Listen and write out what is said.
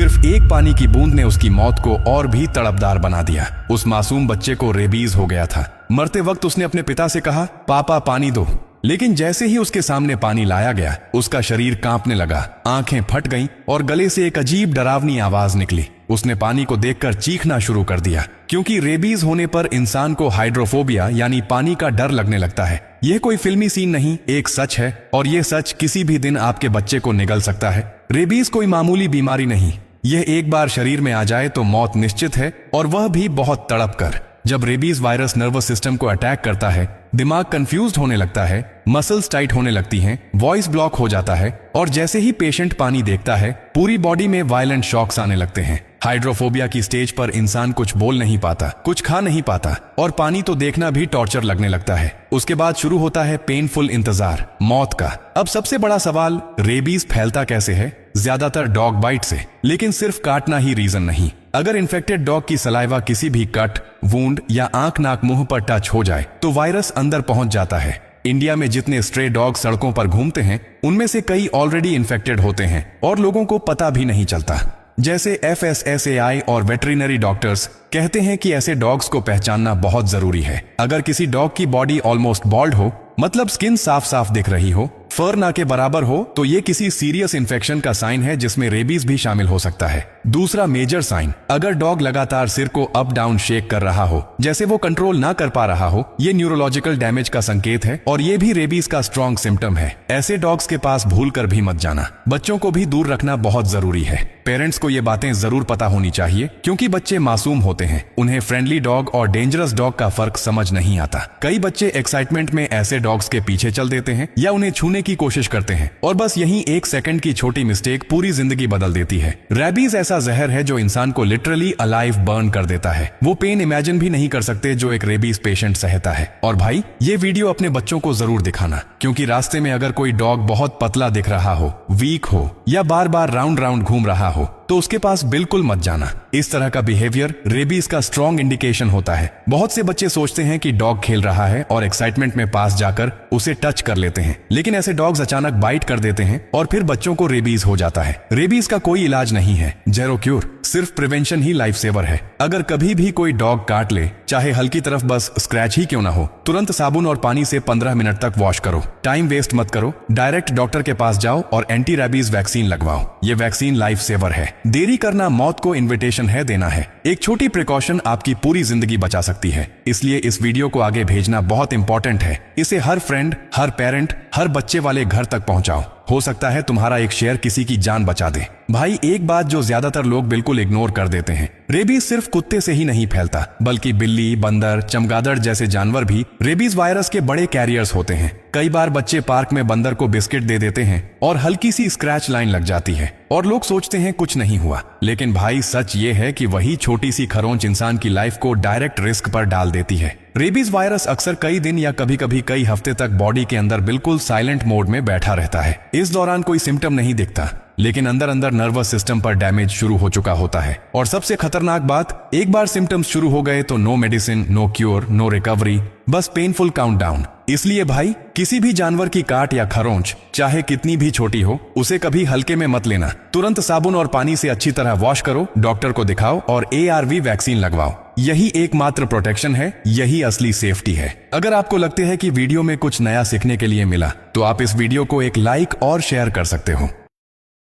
सिर्फ एक पानी की बूंद ने उसकी मौत को और भी तड़पदार बना दिया। उस मासूम बच्चे को रेबीज हो गया था। मरते वक्त उसने अपने पिता से कहा, पापा पानी दो। लेकिन जैसे ही उसके सामने पानी लाया गया, उसका शरीर कांपने लगा, आंखें फट गईं और गले से एक अजीब डरावनी आवाज निकली। उसने पानी को देखकर चीखना शुरू कर दिया, क्योंकि रेबीज होने पर इंसान को हाइड्रोफोबिया यानी पानी का डर लगने लगता है। यह कोई फिल्मी सीन नहीं, एक सच है, और यह सच किसी भी दिन आपके बच्चे को निगल सकता है। रेबीज कोई मामूली बीमारी नहीं, यह एक बार शरीर में आ जाए तो मौत निश्चित है, और वह भी बहुत तड़प कर। जब रेबीज वायरस नर्वस सिस्टम को अटैक करता है, दिमाग कंफ्यूज्ड होने लगता है, मसल्स टाइट होने लगती हैं, वॉइस ब्लॉक हो जाता है, और जैसे ही पेशेंट पानी देखता है, पूरी बॉडी में वायलेंट शॉक्स आने लगते हैं। हाइड्रोफोबिया की स्टेज पर इंसान कुछ बोल नहीं पाता, कुछ खा नहीं पाता, और पानी तो देखना भी टॉर्चर लगने लगता है। उसके बाद शुरू होता है पेनफुल इंतजार, मौत का। अब सबसे बड़ा सवाल, रेबीज फैलता कैसे है? ज्यादातर डॉग बाइट से, लेकिन सिर्फ काटना ही रीजन नहीं। अगर इन्फेक्टेड डॉग की सलाइवा किसी भी कट, वुंड या आंख नाक मुंह पर टच हो जाए तो वायरस अंदर पहुंच जाता है। इंडिया में जितने स्ट्रे डॉग सड़कों पर घूमते हैं, उनमें से कई ऑलरेडी इन्फेक्टेड होते हैं और लोगों को पता भी नहीं चलता। जैसे FSSAI और वेटरिनरी डॉक्टर्स कहते हैं कि ऐसे डॉग्स को पहचानना बहुत जरूरी है। अगर किसी डॉग की बॉडी ऑलमोस्ट बॉल्ड हो, मतलब स्किन साफ साफ दिख रही हो, फर ना के बराबर हो, तो ये किसी सीरियस इन्फेक्शन का साइन है जिसमें रेबीज भी शामिल हो सकता है। दूसरा मेजर साइन, अगर डॉग लगातार सिर को अप डाउन शेक कर रहा हो, जैसे वो कंट्रोल ना कर पा रहा हो, ये न्यूरोलॉजिकल डैमेज का संकेत है और ये भी रेबीज का स्ट्रॉन्ग सिम्टम है। ऐसे डॉग्स के पास भूल कर भी मत जाना। बच्चों को भी दूर रखना बहुत जरूरी है। पेरेंट्स को ये बातें जरूर पता होनी चाहिए, क्योंकि बच्चे मासूम होते हैं, उन्हें फ्रेंडली डॉग और डेंजरस डॉग का फर्क समझ नहीं आता। कई बच्चे एक्साइटमेंट में ऐसे डॉग्स के पीछे चल देते हैं या उन्हें छूने की कोशिश करते हैं, और बस यहीं एक सेकंड की छोटी मिस्टेक पूरी जिंदगी बदल देती है। रेबीज ऐसा जहर है जो इंसान को लिटरली अलाइव बर्न कर देता है। वो पेन इमेजिन भी नहीं कर सकते जो एक रेबीज पेशेंट सहता है। और भाई, ये वीडियो अपने बच्चों को जरूर दिखाना, क्योंकि रास्ते में अगर कोई डॉग बहुत पतला दिख रहा हो, वीक हो या बार बार राउंड राउंड घूम रहा हो, तो उसके पास बिल्कुल मत जाना। इस तरह का बिहेवियर रेबीज का स्ट्रॉन्ग इंडिकेशन होता है। बहुत से बच्चे सोचते हैं कि डॉग खेल रहा है और एक्साइटमेंट में पास जाकर उसे टच कर लेते हैं, लेकिन ऐसे डॉग्स अचानक बाइट कर देते हैं और फिर बच्चों को रेबीज हो जाता है। रेबीज का कोई इलाज नहीं है, जेरो क्यूर, सिर्फ प्रिवेंशन ही लाइफ सेवर है। अगर कभी भी कोई डॉग काट ले, चाहे हल्की तरफ बस स्क्रैच ही क्यों ना हो, तुरंत साबुन और पानी से 15 मिनट तक वॉश करो। टाइम वेस्ट मत करो, डायरेक्ट डॉक्टर के पास जाओ और एंटी रेबीज वैक्सीन लगवाओ। ये वैक्सीन लाइफ सेवर है। देरी करना मौत को इन्विटेशन है देना है। एक छोटी प्रिकॉशन आपकी पूरी जिंदगी बचा सकती है। इसलिए इस वीडियो को आगे भेजना बहुत इंपॉर्टेंट है। इसे हर फ्रेंड, हर पेरेंट, हर बच्चे वाले घर तक पहुंचाओ। हो सकता है तुम्हारा एक शेयर किसी की जान बचा दे। भाई, एक बात जो ज्यादातर लोग बिल्कुल इग्नोर कर देते हैं, रेबीज सिर्फ कुत्ते से ही नहीं फैलता, बल्कि बिल्ली, बंदर, चमगादड़ जैसे जानवर भी रेबीज वायरस के बड़े कैरियर्स होते हैं। कई बार बच्चे पार्क में बंदर को बिस्किट दे देते हैं और हल्की सी स्क्रैच लाइन लग जाती है और लोग सोचते हैं कुछ नहीं हुआ, लेकिन भाई सच ये है कि वही छोटी सी खरोंच इंसान की लाइफ को डायरेक्ट रिस्क पर डाल देती है। रेबीज वायरस अक्सर कई दिन या कभी कभी कई हफ्ते तक बॉडी के अंदर बिल्कुल साइलेंट मोड में बैठा रहता है। इस दौरान कोई सिम्टम नहीं दिखता, लेकिन अंदर अंदर नर्वस सिस्टम पर डैमेज शुरू हो चुका होता है। और सबसे खतरनाक बात, एक बार सिम्टम्स शुरू हो गए तो no medicine, no cure, no recovery, बस पेनफुल काउंटडाउन। इसलिए भाई, किसी भी जानवर की काट या खरोंच, चाहे कितनी भी छोटी हो, उसे कभी हल्के में मत लेना। तुरंत साबुन और पानी से अच्छी तरह वॉश करो, डॉक्टर को दिखाओ और ARV वैक्सीन लगवाओ। यही एकमात्र प्रोटेक्शन है, यही असली सेफ्टी है। अगर आपको लगते हैं कि वीडियो में कुछ नया सीखने के लिए मिला, तो आप इस वीडियो को एक लाइक और शेयर कर सकते हो।